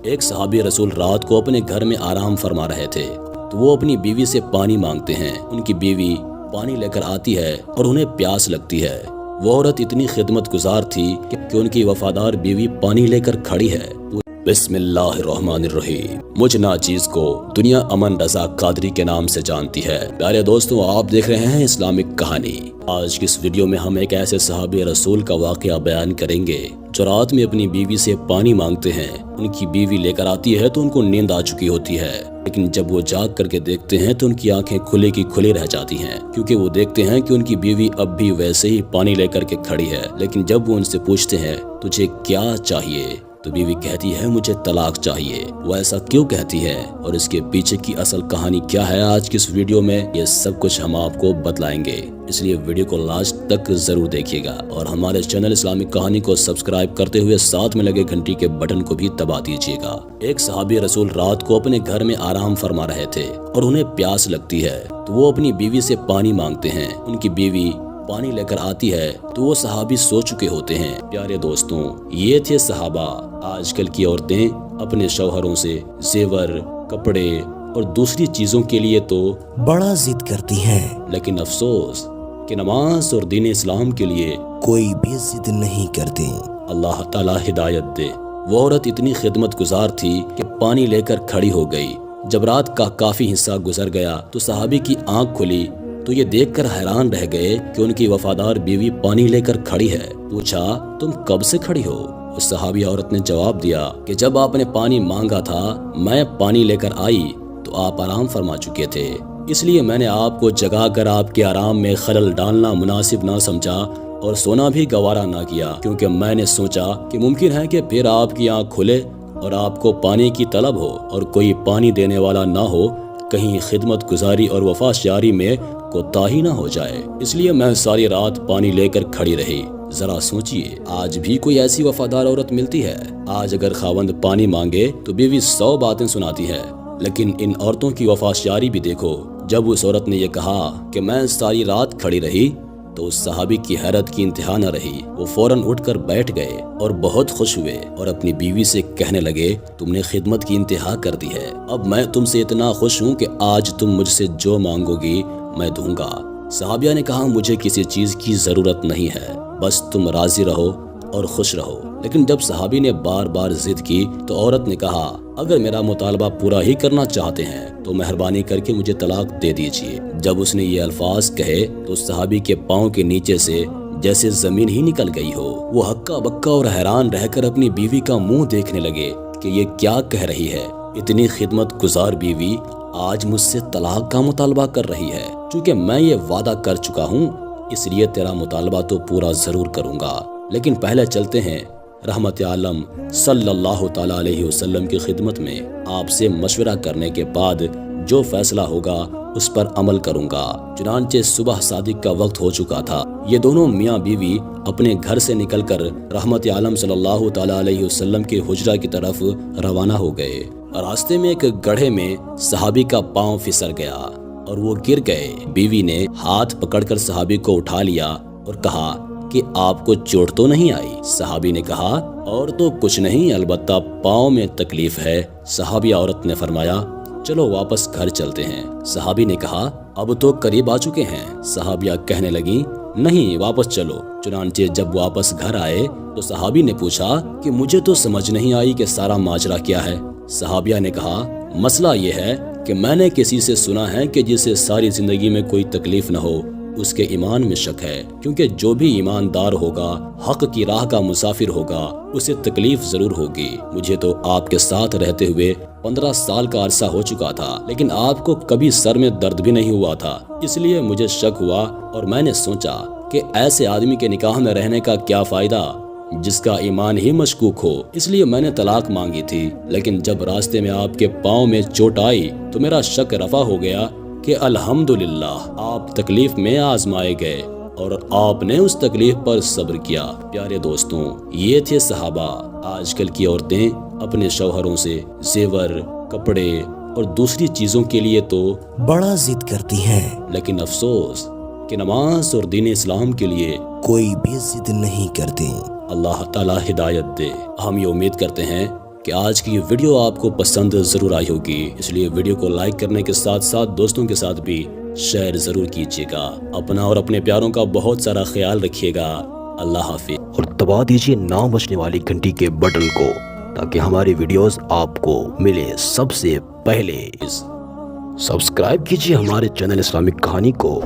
ایک صحابی رسول رات کو اپنے گھر میں آرام فرما رہے تھے تو وہ اپنی بیوی سے پانی مانگتے ہیں۔ ان کی بیوی پانی لے کر آتی ہے اور انہیں پیاس لگتی ہے۔ وہ عورت اتنی خدمت گزار تھی کہ ان کی وفادار بیوی پانی لے کر کھڑی ہے۔ بسم اللہ الرحمن الرحیم۔ مجھ ناچیز کو دنیا امن رضا قادری کے نام سے جانتی ہے۔ پیارے دوستوں، آپ دیکھ رہے ہیں اسلامک کہانی۔ آج کی اس ویڈیو میں ہم ایک ایسے صحابی رسول کا واقعہ بیان کریں گے جو رات میں اپنی بیوی سے پانی مانگتے ہیں۔ ان کی بیوی لے کر آتی ہے تو ان کو نیند آ چکی ہوتی ہے، لیکن جب وہ جاگ کر کے دیکھتے ہیں تو ان کی آنکھیں کھلے کی کھلی رہ جاتی ہیں، کیونکہ وہ دیکھتے ہیں کہ ان کی بیوی اب بھی ویسے ہی پانی لے کر کے کھڑی ہے۔ لیکن جب وہ ان سے پوچھتے ہیں تجھے کیا چاہیے تو بیوی کہتی ہے مجھے طلاق چاہیے۔ وہ ایسا کیوں کہتی ہے اور اس کے پیچھے کی اصل کہانی کیا ہے، آج کی اس ویڈیو میں یہ سب کچھ ہم آپ کو بتلائیں گے، اس لیے ویڈیو کو لاسٹ تک ضرور دیکھیے گا اور ہمارے چینل اسلامک کہانی کو سبسکرائب کرتے ہوئے ساتھ میں لگے گھنٹی کے بٹن کو بھی دبا دیجیے گا۔ ایک صحابی رسول رات کو اپنے گھر میں آرام فرما رہے تھے اور انہیں پیاس لگتی ہے تو وہ اپنی بیوی سے پانی مانگتے ہیں۔ ان کی بیوی پانی لے کر آتی ہے تو وہ صحابی سو چکے ہوتے ہیں۔ پیارے دوستوں، یہ تھے صحابہ۔ آج کل کی عورتیں اپنے شوہروں سے زیور، کپڑے اور دوسری چیزوں کے لیے تو بڑا ضد کرتی ہیں، لیکن افسوس کہ نماز اور دین اسلام کے لیے کوئی بھی ضد نہیں کرتے۔ اللہ تعالی ہدایت دے۔ وہ عورت اتنی خدمت گزار تھی کہ پانی لے کر کھڑی ہو گئی۔ جب رات کا کافی حصہ گزر گیا تو صحابی کی آنکھ کھلی تو یہ دیکھ کر حیران رہ گئے کہ ان کی وفادار بیوی پانی لے کر کھڑی ہے۔ پوچھا تم کب سے کھڑی ہو؟ اس صحابی عورت نے جواب دیا کہ جب آپ نے پانی مانگا تھا میں پانی لے کر آئی تو آپ آرام فرما چکے تھے، اس لیے میں نے آپ کو جگا کر آپ کے آرام میں خلل ڈالنا مناسب نہ سمجھا اور سونا بھی گوارا نہ کیا، کیونکہ میں نے سوچا کہ ممکن ہے کہ پھر آپ کی آنکھ کھلے اور آپ کو پانی کی طلب ہو اور کوئی پانی دینے والا نہ ہو، کہیں خدمت گزاری اور وفاشیاری میں کوتاہی نہ ہو جائے، اس لیے میں ساری رات پانی لے کر کھڑی رہی۔ ذرا سوچئے، آج بھی کوئی ایسی وفادار عورت ملتی ہے؟ آج اگر خاوند پانی مانگے تو بیوی 100 باتیں سناتی ہے، لیکن ان عورتوں کی وفاشیاری بھی دیکھو۔ جب اس عورت نے یہ کہا کہ میں ساری رات کھڑی رہی تو اس صحابی کی حیرت کی انتہا نہ رہی۔ وہ فوراً اٹھ کر بیٹھ گئے اور بہت خوش ہوئے اور اپنی بیوی سے کہنے لگے تم نے خدمت کی انتہا کر دی ہے، اب میں تم سے اتنا خوش ہوں کہ آج تم مجھ سے جو مانگو گی میں دوں گا۔ صحابیہ نے کہا مجھے کسی چیز کی ضرورت نہیں ہے، بس تم راضی رہو اور خوش رہو۔ لیکن جب صحابی نے بار بار ضد کی تو عورت نے کہا اگر میرا مطالبہ پورا ہی کرنا چاہتے ہیں تو مہربانی کر کے مجھے طلاق دے دیجیے۔ جب اس نے یہ الفاظ کہے تو صحابی کے پاؤں کے نیچے سے جیسے زمین ہی نکل گئی ہو۔ وہ ہکا بکا اور حیران رہ کر اپنی بیوی کا منہ دیکھنے لگے کہ یہ کیا کہہ رہی ہے۔ اتنی خدمت گزار بیوی آج مجھ سے طلاق کا مطالبہ کر رہی ہے، چونکہ میں یہ وعدہ کر چکا ہوں اس لیے تیرا مطالبہ تو پورا ضرور کروں گا، لیکن پہلے چلتے ہیں رحمت عالم صلی اللہ تعالی علیہ وسلم کی خدمت میں۔ آپ سے مشورہ کرنے کے بعد جو فیصلہ ہوگا اس پر عمل کروں گا۔ چنانچہ صبح صادق کا وقت ہو چکا تھا۔ یہ دونوں میاں بیوی اپنے گھر سے نکل کر رحمت عالم صلی اللہ تعالی علیہ وسلم کے حجرہ کی طرف روانہ ہو گئے۔ راستے میں ایک گڑھے میں صحابی کا پاؤں پھسل گیا اور وہ گر گئے۔ بیوی نے ہاتھ پکڑ کر صحابی کو اٹھا لیا اور کہا کہ آپ کو چوٹ تو نہیں آئی؟ صحابی نے کہا اور تو کچھ نہیں، البتہ پاؤں میں تکلیف ہے۔ صحابی عورت نے فرمایا چلو واپس گھر چلتے ہیں۔ صحابی نے کہا اب تو قریب آ چکے ہیں۔ صحابیہ کہنے لگیں نہیں واپس چلو۔ چنانچہ جب واپس گھر آئے تو صحابی نے پوچھا کہ مجھے تو سمجھ نہیں آئی کہ سارا ماجرا کیا ہے۔ صحابیہ نے کہا مسئلہ یہ ہے کہ میں نے کسی سے سنا ہے کہ جسے ساری زندگی میں کوئی تکلیف نہ ہو اس کے ایمان میں شک ہے، کیونکہ جو بھی ایماندار ہوگا، حق کی راہ کا مسافر ہوگا، اسے تکلیف ضرور ہوگی۔ مجھے تو آپ کے ساتھ رہتے ہوئے 15 سال کا عرصہ ہو چکا تھا، لیکن آپ کو کبھی سر میں درد بھی نہیں ہوا تھا، اس لیے مجھے شک ہوا اور میں نے سوچا کہ ایسے آدمی کے نکاح میں رہنے کا کیا فائدہ جس کا ایمان ہی مشکوک ہو، اس لیے میں نے طلاق مانگی تھی۔ لیکن جب راستے میں آپ کے پاؤں میں چوٹ آئی تو میرا شک رفع ہو گیا کہ الحمدللہ آپ تکلیف میں آزمائے گئے اور آپ نے اس تکلیف پر صبر کیا۔ پیارے دوستوں، یہ تھے صحابہ۔ آج کل کی عورتیں اپنے شوہروں سے زیور، کپڑے اور دوسری چیزوں کے لیے تو بڑا ضد کرتی ہیں، لیکن افسوس کہ نماز اور دین اسلام کے لیے کوئی بھی ضد نہیں کرتے۔ اللہ تعالی ہدایت دے۔ ہم یہ امید کرتے ہیں کہ آج کی یہ ویڈیو آپ کو پسند ضرور آئی ہوگی، اس لیے ویڈیو کو لائک کرنے کے ساتھ ساتھ دوستوں کے ساتھ بھی شیئر ضرور کیجیے گا۔ اپنا اور اپنے پیاروں کا بہت سارا خیال رکھیے گا۔ اللہ حافظ۔ اور دبا دیجیے نام بجنے والی گھنٹی کے بٹن کو تاکہ ہماری ویڈیوز آپ کو ملے سب سے پہلے۔ سبسکرائب کیجیے ہمارے چینل اسلامک کہانی کو۔